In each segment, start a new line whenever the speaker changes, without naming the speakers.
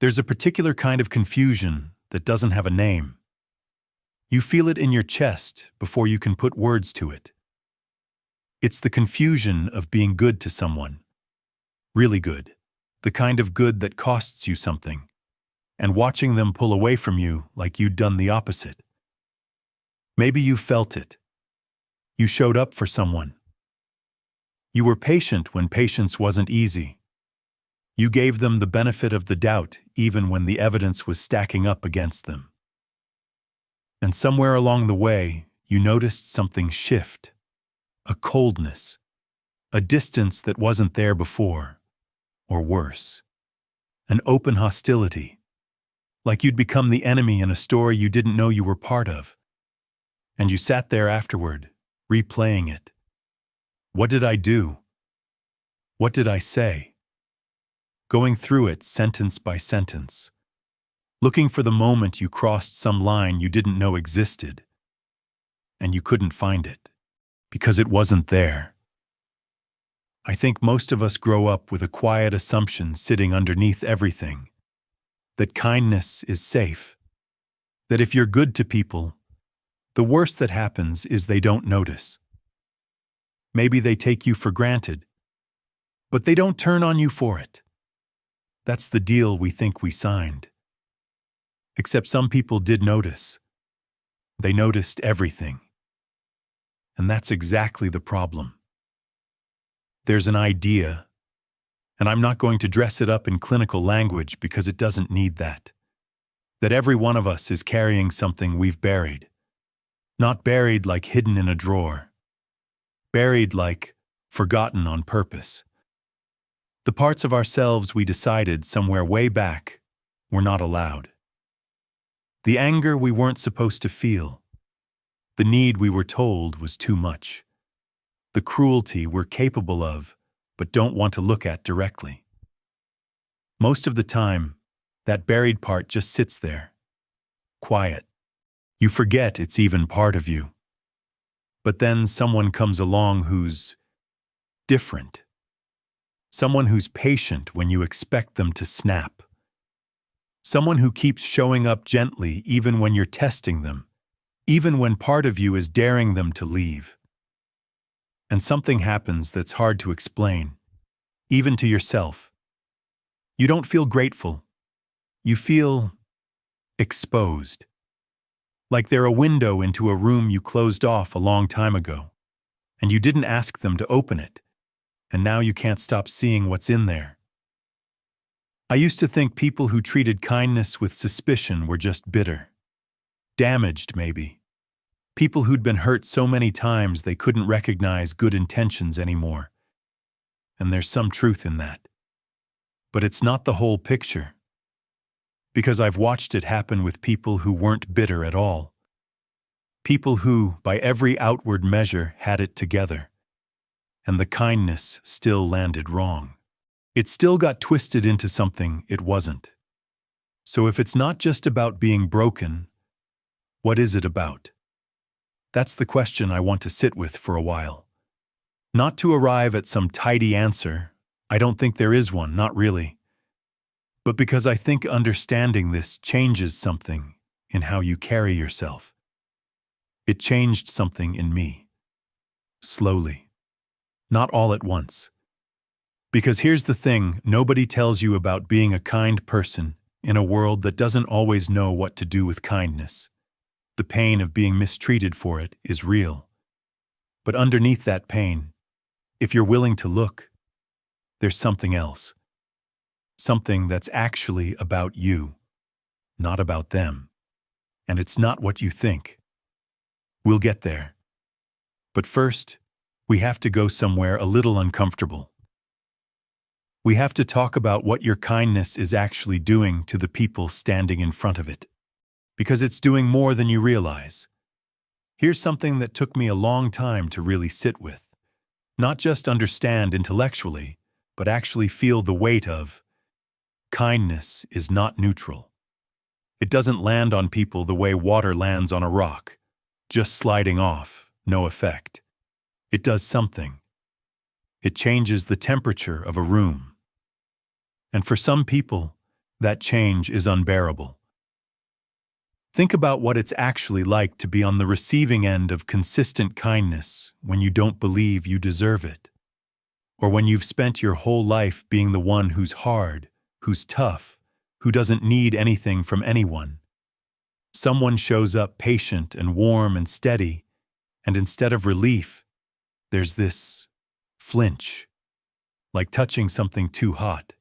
There's a particular kind of confusion that doesn't have a name. You feel it in your chest before you can put words to it. It's the confusion of being good to someone. Really good. The kind of good that costs you something. And watching them pull away from you like you'd done the opposite. Maybe you felt it. You showed up for someone. You were patient when patience wasn't easy. You gave them the benefit of the doubt even when the evidence was stacking up against them. And somewhere along the way, you noticed something shift. A coldness. A distance that wasn't there before. Or worse. An open hostility. Like you'd become the enemy in a story you didn't know you were part of. And you sat there afterward, replaying it. What did I do? What did I say? Going through it sentence by sentence. Looking for the moment you crossed some line you didn't know existed. And you couldn't find it. Because it wasn't there. I think most of us grow up with a quiet assumption sitting underneath everything. That kindness is safe. That if you're good to people, the worst that happens is they don't notice. Maybe they take you for granted, but they don't turn on you for it. That's the deal we think we signed. Except some people did notice. They noticed everything. And that's exactly the problem. There's an idea, and I'm not going to dress it up in clinical language because it doesn't need that. That every one of us is carrying something we've buried. Not buried like hidden in a drawer. Buried like forgotten on purpose. The parts of ourselves we decided somewhere way back were not allowed. The anger we weren't supposed to feel. The need we were told was too much. The cruelty we're capable of, but don't want to look at directly. Most of the time, that buried part just sits there. Quiet. You forget it's even part of you. But then someone comes along who's different. Someone who's patient when you expect them to snap. Someone who keeps showing up gently even when you're testing them, even when part of you is daring them to leave. And something happens that's hard to explain, even to yourself. You don't feel grateful. You feel exposed. Like they're a window into a room you closed off a long time ago, and you didn't ask them to open it, and now you can't stop seeing what's in there. I used to think people who treated kindness with suspicion were just bitter. Damaged, maybe. People who'd been hurt so many times they couldn't recognize good intentions anymore. And there's some truth in that. But it's not the whole picture. Because I've watched it happen with people who weren't bitter at all. People who, by every outward measure, had it together. And the kindness still landed wrong. It still got twisted into something it wasn't. So if it's not just about being broken, what is it about? That's the question I want to sit with for a while. Not to arrive at some tidy answer. I don't think there is one, not really. But because I think understanding this changes something in how you carry yourself. It changed something in me. Slowly. Not all at once. Because here's the thing, nobody tells you about being a kind person in a world that doesn't always know what to do with kindness. The pain of being mistreated for it is real. But underneath that pain, if you're willing to look, there's something else. Something that's actually about you, not about them. And it's not what you think. We'll get there. But first, we have to go somewhere a little uncomfortable. We have to talk about what your kindness is actually doing to the people standing in front of it. Because it's doing more than you realize. Here's something that took me a long time to really sit with. Not just understand intellectually, but actually feel the weight of. Kindness is not neutral. It doesn't land on people the way water lands on a rock, just sliding off, no effect. It does something. It changes the temperature of a room. And for some people, that change is unbearable. Think about what it's actually like to be on the receiving end of consistent kindness when you don't believe you deserve it, or when you've spent your whole life being the one who's hard, who's tough, who doesn't need anything from anyone. Someone shows up patient and warm and steady, and instead of relief, there's this flinch, like touching something too hot,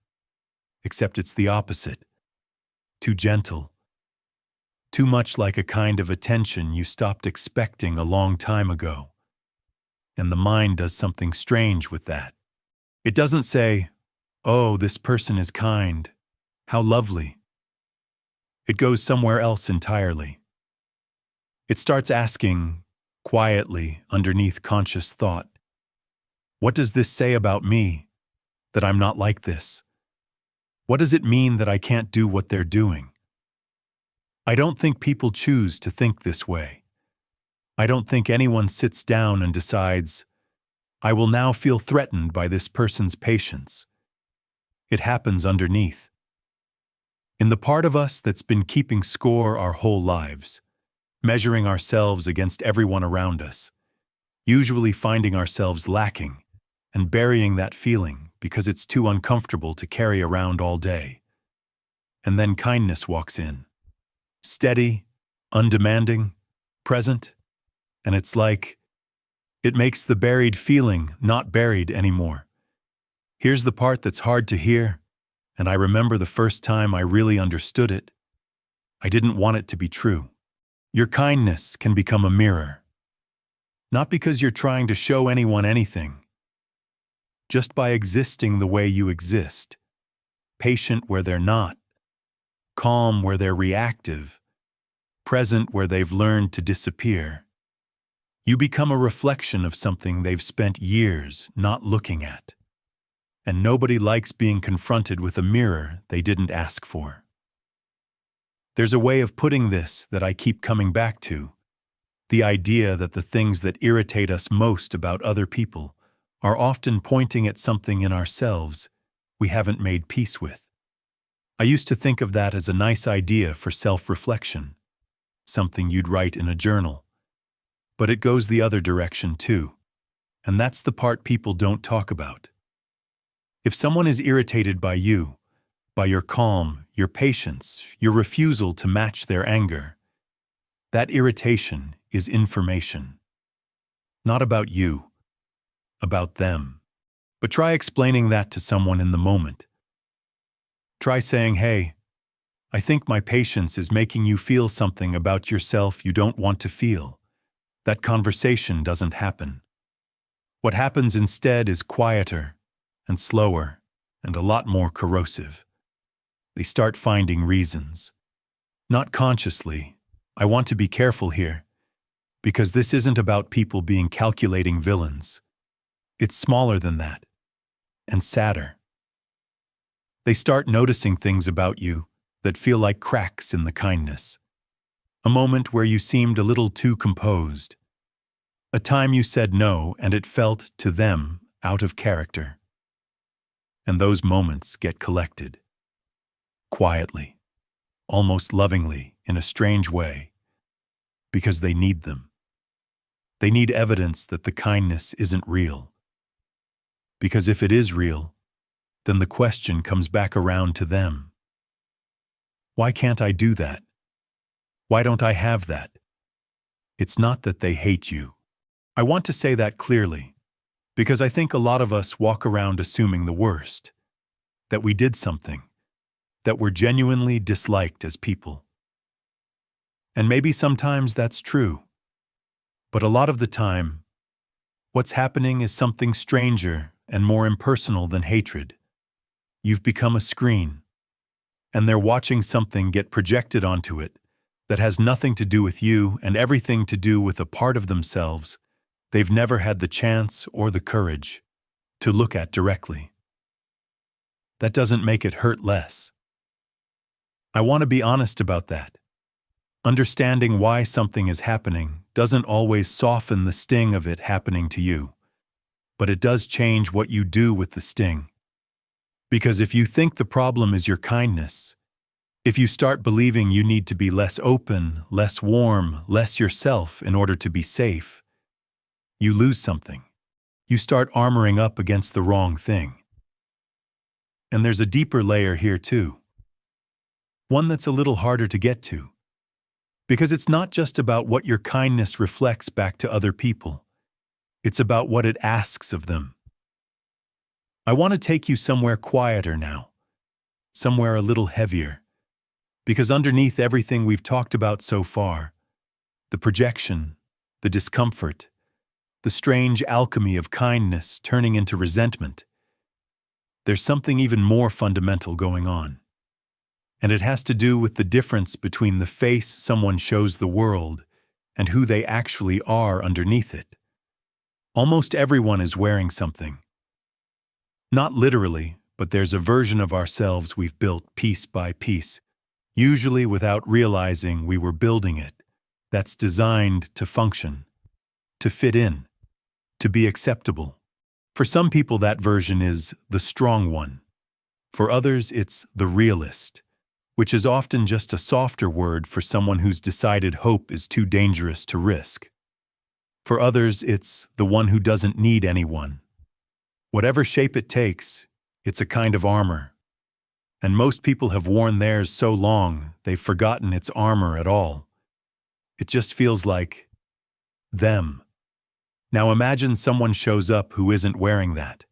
except it's the opposite, too gentle, too much like a kind of attention you stopped expecting a long time ago. And the mind does something strange with that. It doesn't say, "Oh, this person is kind. How lovely." It goes somewhere else entirely. It starts asking, quietly, underneath conscious thought, what does this say about me, that I'm not like this? What does it mean that I can't do what they're doing? I don't think people choose to think this way. I don't think anyone sits down and decides, I will now feel threatened by this person's patience. It happens underneath. In the part of us that's been keeping score our whole lives, measuring ourselves against everyone around us, usually finding ourselves lacking and burying that feeling because it's too uncomfortable to carry around all day. And then kindness walks in. Steady, undemanding, present, and it's like, it makes the buried feeling not buried anymore. Here's the part that's hard to hear, and I remember the first time I really understood it. I didn't want it to be true. Your kindness can become a mirror. Not because you're trying to show anyone anything, just by existing the way you exist, patient where they're not, calm where they're reactive, present where they've learned to disappear. You become a reflection of something they've spent years not looking at. And nobody likes being confronted with a mirror they didn't ask for. There's a way of putting this that I keep coming back to, the idea that the things that irritate us most about other people are often pointing at something in ourselves we haven't made peace with. I used to think of that as a nice idea for self-reflection, something you'd write in a journal. But it goes the other direction too, and that's the part people don't talk about. If someone is irritated by you, by your calm, your patience, your refusal to match their anger, that irritation is information. Not about you, about them. But try explaining that to someone in the moment. Try saying, hey, I think my patience is making you feel something about yourself you don't want to feel. That conversation doesn't happen. What happens instead is quieter and slower and a lot more corrosive. They start finding reasons. Not consciously. I want to be careful here, because this isn't about people being calculating villains. It's smaller than that, and sadder. They start noticing things about you that feel like cracks in the kindness. A moment where you seemed a little too composed. A time you said no and it felt, to them, out of character. And those moments get collected. Quietly, almost lovingly, in a strange way, because they need them. They need evidence that the kindness isn't real. Because if it is real, then the question comes back around to them. Why can't I do that? Why don't I have that? It's not that they hate you. I want to say that clearly, because I think a lot of us walk around assuming the worst, that we did something, that we're genuinely disliked as people. And maybe sometimes that's true, but a lot of the time, what's happening is something stranger and more impersonal than hatred. You've become a screen, and they're watching something get projected onto it that has nothing to do with you and everything to do with a part of themselves they've never had the chance or the courage to look at directly. That doesn't make it hurt less. I want to be honest about that. Understanding why something is happening doesn't always soften the sting of it happening to you, but it does change what you do with the sting. Because if you think the problem is your kindness, If you start believing you need to be less open, less warm, less yourself in order to be safe, you lose something. You start armoring up against the wrong thing. And there's a deeper layer here too. One that's a little harder to get to. Because it's not just about what your kindness reflects back to other people. It's about what it asks of them. I want to take you somewhere quieter now. Somewhere a little heavier. Because underneath everything we've talked about so far, the projection, the discomfort, the strange alchemy of kindness turning into resentment, there's something even more fundamental going on. And it has to do with the difference between the face someone shows the world and who they actually are underneath it. Almost everyone is wearing something. Not literally, but there's a version of ourselves we've built piece by piece, usually without realizing we were building it, that's designed to function, to fit in, to be acceptable. For some people, that version is the strong one. For others, it's the realist, which is often just a softer word for someone who's decided hope is too dangerous to risk. For others, it's the one who doesn't need anyone. Whatever shape it takes, it's a kind of armor. And most people have worn theirs so long, they've forgotten it's armor at all. It just feels like them. Now imagine someone shows up who isn't wearing that,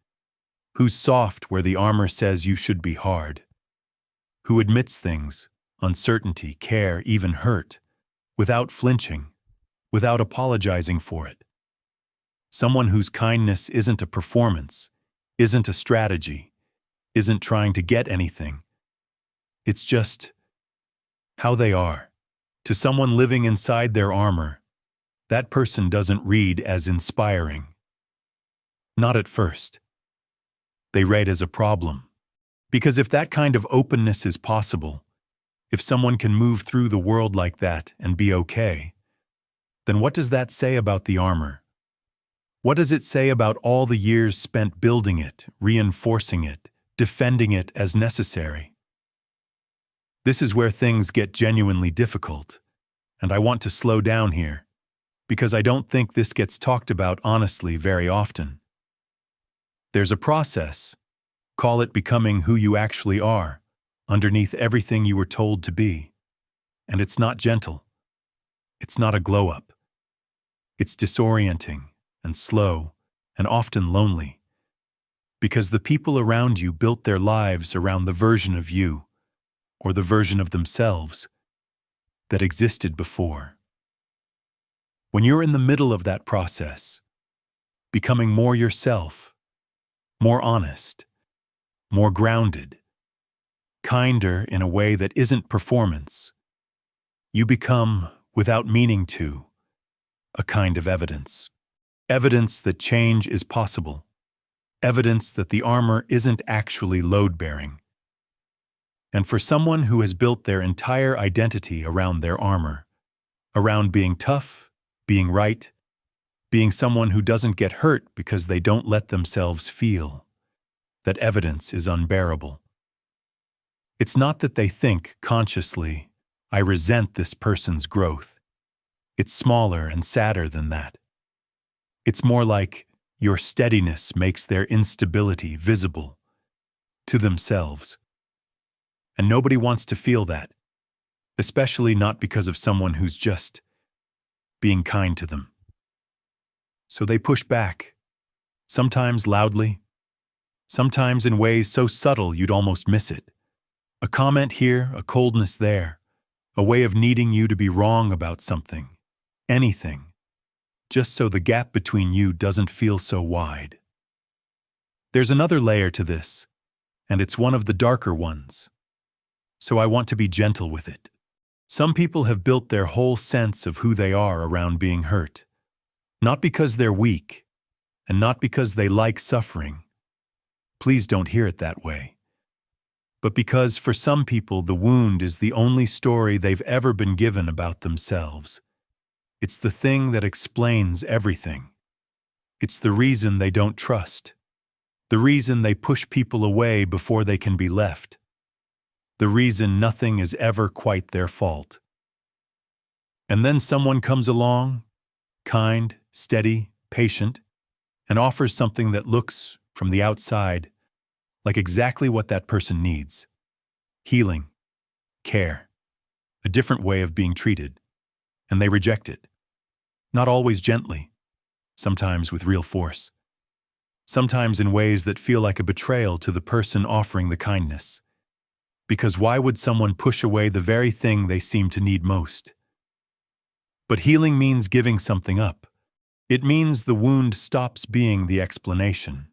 who's soft where the armor says you should be hard, who admits things, uncertainty, care, even hurt, without flinching, without apologizing for it. Someone whose kindness isn't a performance, isn't a strategy, isn't trying to get anything. It's just how they are. To someone living inside their armor, that person doesn't read as inspiring. Not at first. They read as a problem. Because if that kind of openness is possible, if someone can move through the world like that and be okay, then what does that say about the armor? What does it say about all the years spent building it, reinforcing it, defending it as necessary? This is where things get genuinely difficult, and I want to slow down here, because I don't think this gets talked about honestly very often. There's a process, call it becoming who you actually are, underneath everything you were told to be. And it's not gentle. It's not a glow-up. It's disorienting and slow and often lonely. Because the people around you built their lives around the version of you, or the version of themselves, that existed before. When you're in the middle of that process, becoming more yourself, more honest, more grounded, kinder in a way that isn't performance, you become, without meaning to, a kind of evidence. Evidence that change is possible. Evidence that the armor isn't actually load-bearing. And for someone who has built their entire identity around their armor, around being tough, being right, being someone who doesn't get hurt because they don't let themselves feel, that evidence is unbearable. It's not that they think consciously, I resent this person's growth. It's smaller and sadder than that. It's more like your steadiness makes their instability visible to themselves. And nobody wants to feel that, especially not because of someone who's just being kind to them. So they push back, sometimes loudly, sometimes in ways so subtle you'd almost miss it. A comment here, a coldness there, a way of needing you to be wrong about something, anything, just so the gap between you doesn't feel so wide. There's another layer to this, and it's one of the darker ones. So I want to be gentle with it. Some people have built their whole sense of who they are around being hurt. Not because they're weak, and not because they like suffering. Please don't hear it that way. But because for some people the wound is the only story they've ever been given about themselves. It's the thing that explains everything. It's the reason they don't trust. The reason they push people away before they can be left. the reason nothing is ever quite their fault. And then someone comes along, kind, steady, patient, and offers something that looks, from the outside, like exactly what that person needs: healing, care, a different way of being treated, and they reject it. Not always gently, sometimes with real force, sometimes in ways that feel like a betrayal to the person offering the kindness. Because why would someone push away the very thing they seem to need most? But healing means giving something up. It means the wound stops being the explanation.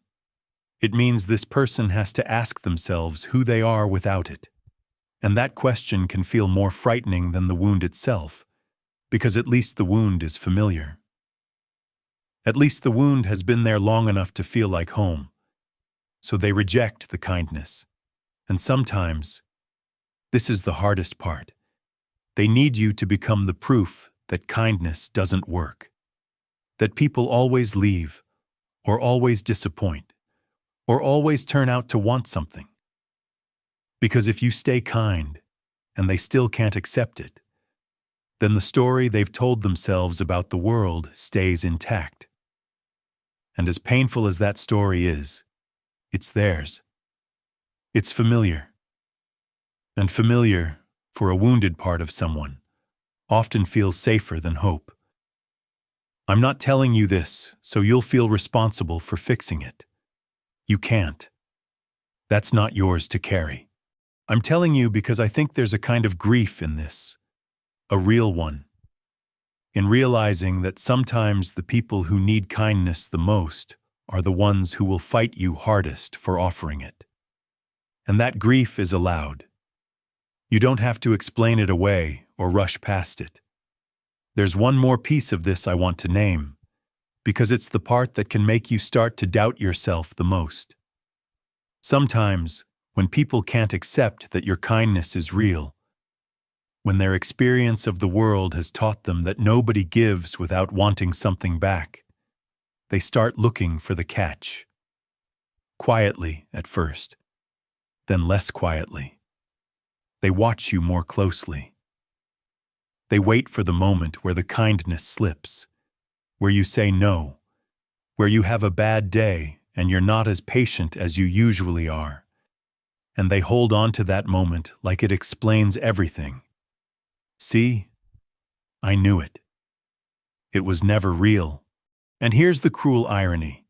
It means this person has to ask themselves who they are without it. And that question can feel more frightening than the wound itself, because at least the wound is familiar. At least the wound has been there long enough to feel like home. So they reject the kindness. And sometimes, this is the hardest part, they need you to become the proof that kindness doesn't work. That people always leave, or always disappoint, or always turn out to want something. Because if you stay kind, and they still can't accept it, then the story they've told themselves about the world stays intact. And as painful as that story is, it's theirs. It's familiar. And familiar, for a wounded part of someone, often feels safer than hope. I'm not telling you this so you'll feel responsible for fixing it. You can't. That's not yours to carry. I'm telling you because I think there's a kind of grief in this, a real one, in realizing that sometimes the people who need kindness the most are the ones who will fight you hardest for offering it. And that grief is allowed. You don't have to explain it away or rush past it. There's one more piece of this I want to name, because it's the part that can make you start to doubt yourself the most. Sometimes, when people can't accept that your kindness is real, when their experience of the world has taught them that nobody gives without wanting something back, they start looking for the catch. Quietly at first, then less quietly. They watch you more closely. They wait for the moment where the kindness slips, where you say no, where you have a bad day and you're not as patient as you usually are. And they hold on to that moment like it explains everything. See? I knew it. It was never real. And here's the cruel irony.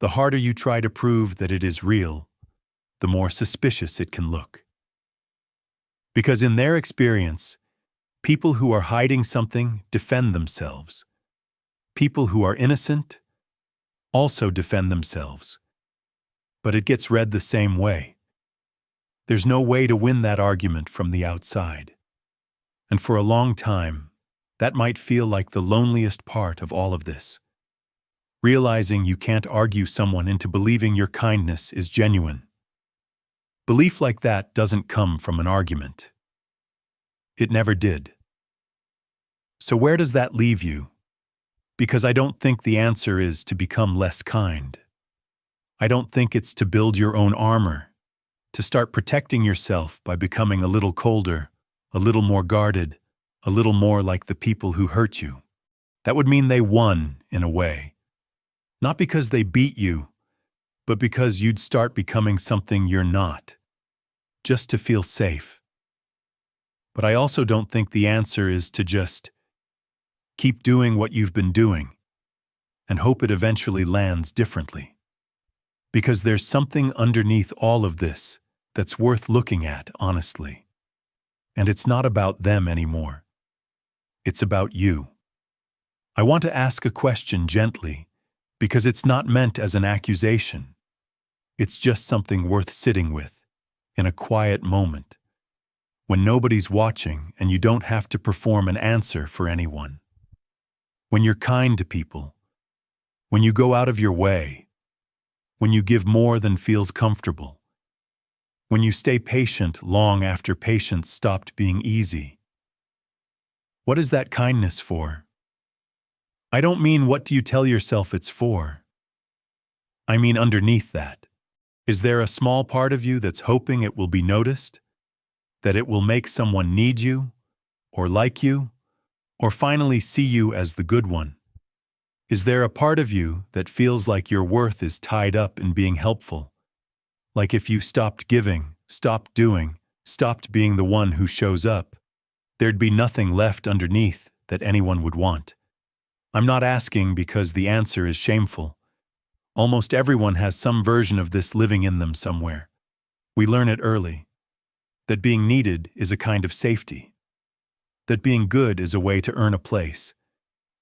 The harder you try to prove that it is real, the more suspicious it can look. Because in their experience, people who are hiding something defend themselves. People who are innocent also defend themselves. But it gets read the same way. There's no way to win that argument from the outside. And for a long time, that might feel like the loneliest part of all of this. Realizing you can't argue someone into believing your kindness is genuine. Belief like that doesn't come from an argument. It never did. So where does that leave you? Because I don't think the answer is to become less kind. I don't think it's to build your own armor, to start protecting yourself by becoming a little colder, a little more guarded, a little more like the people who hurt you. That would mean they won, in a way. Not because they beat you, but because you'd start becoming something you're not, just to feel safe. But I also don't think the answer is to just keep doing what you've been doing and hope it eventually lands differently. Because there's something underneath all of this that's worth looking at, honestly. And it's not about them anymore. It's about you. I want to ask a question gently, because it's not meant as an accusation. It's just something worth sitting with, in a quiet moment, when nobody's watching and you don't have to perform an answer for anyone. When you're kind to people, when you go out of your way, when you give more than feels comfortable, when you stay patient long after patience stopped being easy. What is that kindness for? I don't mean what do you tell yourself it's for. I mean underneath that. Is there a small part of you that's hoping it will be noticed? That it will make someone need you, or like you, or finally see you as the good one? Is there a part of you that feels like your worth is tied up in being helpful? Like if you stopped giving, stopped doing, stopped being the one who shows up, there'd be nothing left underneath that anyone would want. I'm not asking because the answer is shameful. Almost everyone has some version of this living in them somewhere. We learn it early. That being needed is a kind of safety. That being good is a way to earn a place.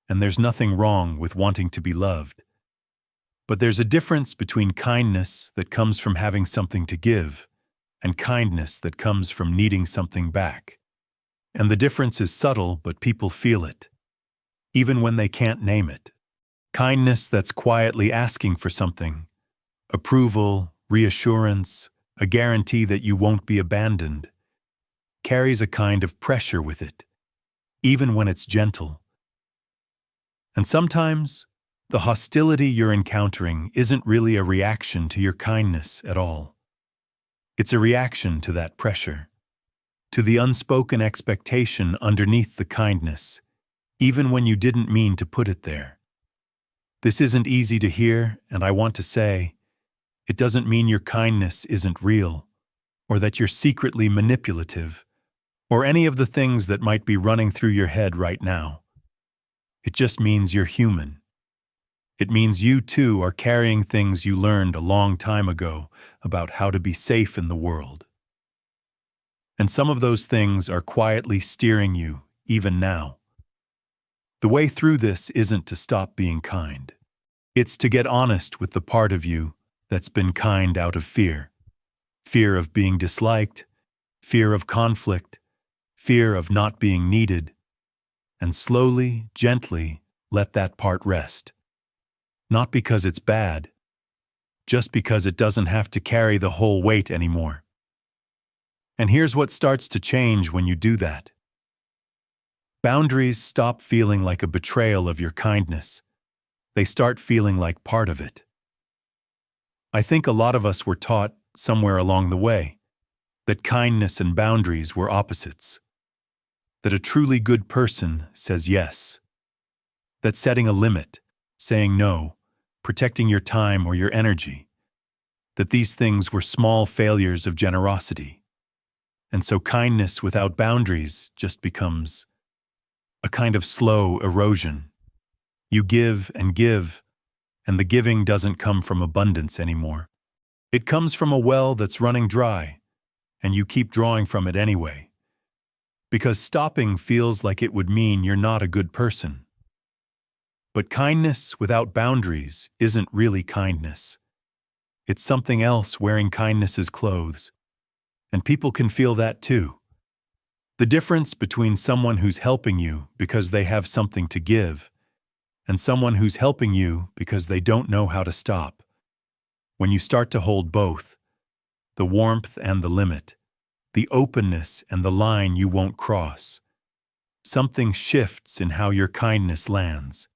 And there's nothing wrong with wanting to be loved. But there's a difference between kindness that comes from having something to give and kindness that comes from needing something back. And the difference is subtle, but people feel it, even when they can't name it. Kindness that's quietly asking for something, approval, reassurance, a guarantee that you won't be abandoned, carries a kind of pressure with it, even when it's gentle. And sometimes, the hostility you're encountering isn't really a reaction to your kindness at all. It's a reaction to that pressure, to the unspoken expectation underneath the kindness, even when you didn't mean to put it there. This isn't easy to hear, and I want to say, it doesn't mean your kindness isn't real, or that you're secretly manipulative, or any of the things that might be running through your head right now. It just means you're human. It means you too are carrying things you learned a long time ago about how to be safe in the world. And some of those things are quietly steering you, even now. The way through this isn't to stop being kind. It's to get honest with the part of you that's been kind out of fear. Fear of being disliked, fear of conflict, fear of not being needed, and slowly, gently, let that part rest. Not because it's bad, just because it doesn't have to carry the whole weight anymore. And here's what starts to change when you do that. Boundaries stop feeling like a betrayal of your kindness. They start feeling like part of it. I think a lot of us were taught, somewhere along the way, that kindness and boundaries were opposites. That a truly good person says yes. That setting a limit, saying no, protecting your time or your energy, that these things were small failures of generosity. And so kindness without boundaries just becomes a kind of slow erosion. You give, and the giving doesn't come from abundance anymore. It comes from a well that's running dry, and you keep drawing from it anyway. Because stopping feels like it would mean you're not a good person. But kindness without boundaries isn't really kindness. It's something else wearing kindness's clothes. And people can feel that too. The difference between someone who's helping you because they have something to give and someone who's helping you because they don't know how to stop. When you start to hold both, the warmth and the limit, the openness and the line you won't cross, something shifts in how your kindness lands.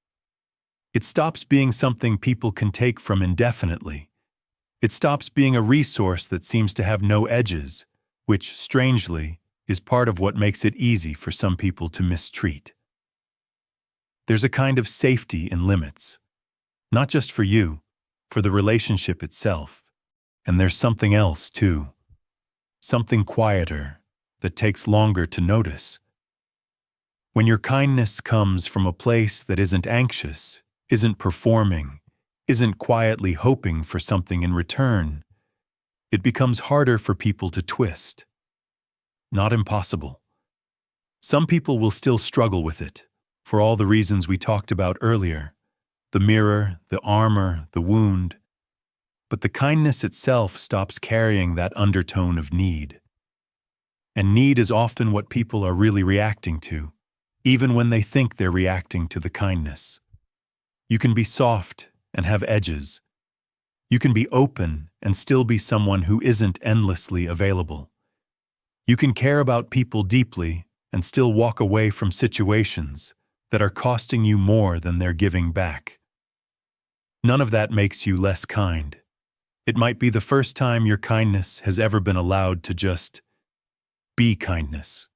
It stops being something people can take from indefinitely. It stops being a resource that seems to have no edges, which, strangely, is part of what makes it easy for some people to mistreat. There's a kind of safety in limits, not just for you, for the relationship itself. And there's something else, too. Something quieter, that takes longer to notice. When your kindness comes from a place that isn't anxious, isn't performing, isn't quietly hoping for something in return, it becomes harder for people to twist. Not impossible. Some people will still struggle with it, for all the reasons we talked about earlier, the mirror, the armor, the wound. But the kindness itself stops carrying that undertone of need. And need is often what people are really reacting to, even when they think they're reacting to the kindness. You can be soft and have edges. You can be open and still be someone who isn't endlessly available. You can care about people deeply and still walk away from situations that are costing you more than they're giving back. None of that makes you less kind. It might be the first time your kindness has ever been allowed to just be kindness,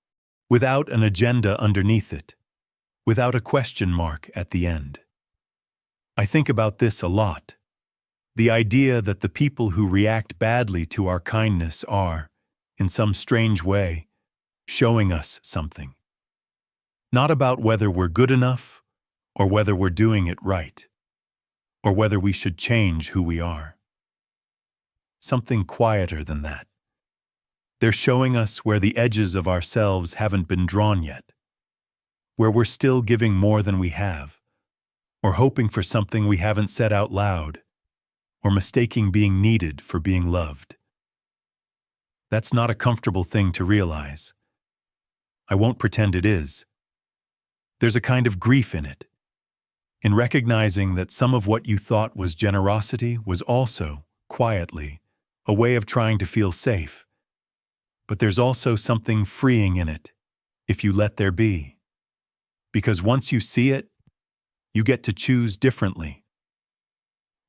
without an agenda underneath it, without a question mark at the end. I think about this a lot. The idea that the people who react badly to our kindness are, in some strange way, showing us something. Not about whether we're good enough, or whether we're doing it right, or whether we should change who we are. Something quieter than that. They're showing us where the edges of ourselves haven't been drawn yet, where we're still giving more than we have, or hoping for something we haven't said out loud, or mistaking being needed for being loved. That's not a comfortable thing to realize. I won't pretend it is. There's a kind of grief in it, in recognizing that some of what you thought was generosity was also, quietly, a way of trying to feel safe. But there's also something freeing in it, if you let there be. Because once you see it, you get to choose differently.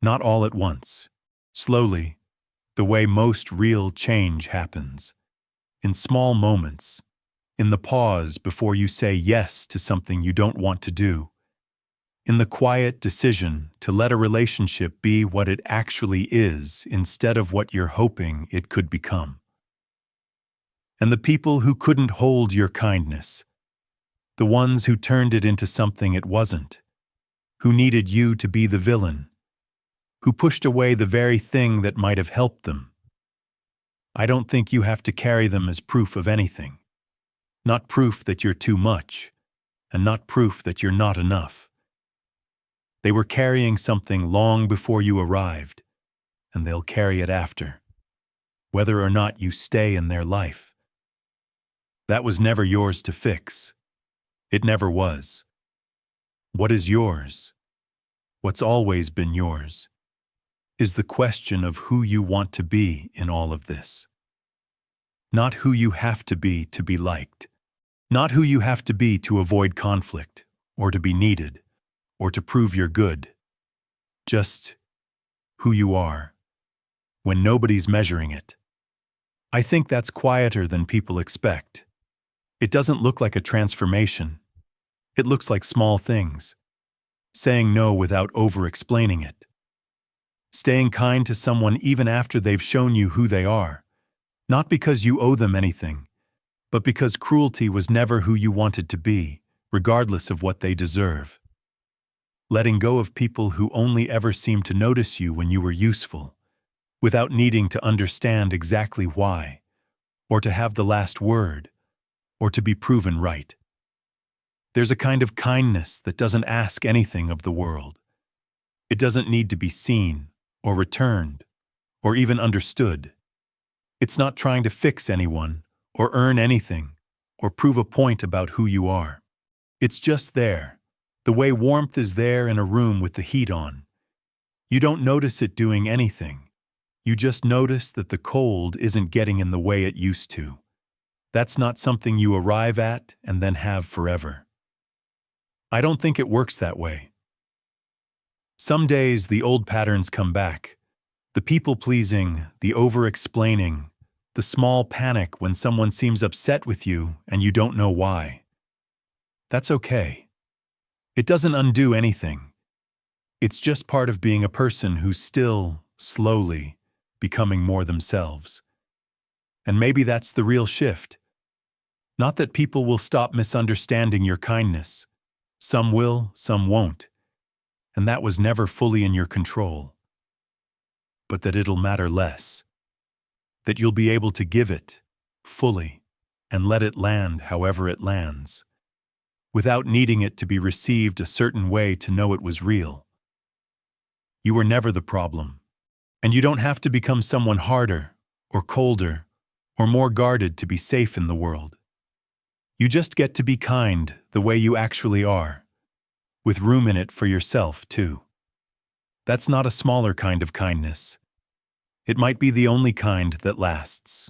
Not all at once, slowly, the way most real change happens. In small moments, in the pause before you say yes to something you don't want to do, in the quiet decision to let a relationship be what it actually is instead of what you're hoping it could become. And the people who couldn't hold your kindness, the ones who turned it into something it wasn't, who needed you to be the villain, who pushed away the very thing that might have helped them. I don't think you have to carry them as proof of anything. Not proof that you're too much, and not proof that you're not enough. They were carrying something long before you arrived, and they'll carry it after, whether or not you stay in their life. That was never yours to fix. It never was. What is yours? What's always been yours? Is the question of who you want to be in all of this. Not who you have to be liked. Not who you have to be to avoid conflict, or to be needed, or to prove you're good. Just who you are, when nobody's measuring it. I think that's quieter than people expect. It doesn't look like a transformation. It looks like small things. Saying no without over-explaining it. Staying kind to someone even after they've shown you who they are. Not because you owe them anything, but because cruelty was never who you wanted to be, regardless of what they deserve. Letting go of people who only ever seemed to notice you when you were useful, without needing to understand exactly why, or to have the last word, or to be proven right. There's a kind of kindness that doesn't ask anything of the world. It doesn't need to be seen, or returned, or even understood. It's not trying to fix anyone, or earn anything, or prove a point about who you are. It's just there, the way warmth is there in a room with the heat on. You don't notice it doing anything. You just notice that the cold isn't getting in the way it used to. That's not something you arrive at and then have forever. I don't think it works that way. Some days the old patterns come back. The people-pleasing, the over-explaining, the small panic when someone seems upset with you and you don't know why. That's okay. It doesn't undo anything. It's just part of being a person who's still, slowly, becoming more themselves. And maybe that's the real shift. Not that people will stop misunderstanding your kindness. Some will, some won't. And that was never fully in your control. But that it'll matter less. That you'll be able to give it, fully, and let it land however it lands, without needing it to be received a certain way to know it was real. You were never the problem, and you don't have to become someone harder, or colder, or more guarded to be safe in the world. You just get to be kind the way you actually are, with room in it for yourself, too. That's not a smaller kind of kindness. It might be the only kind that lasts.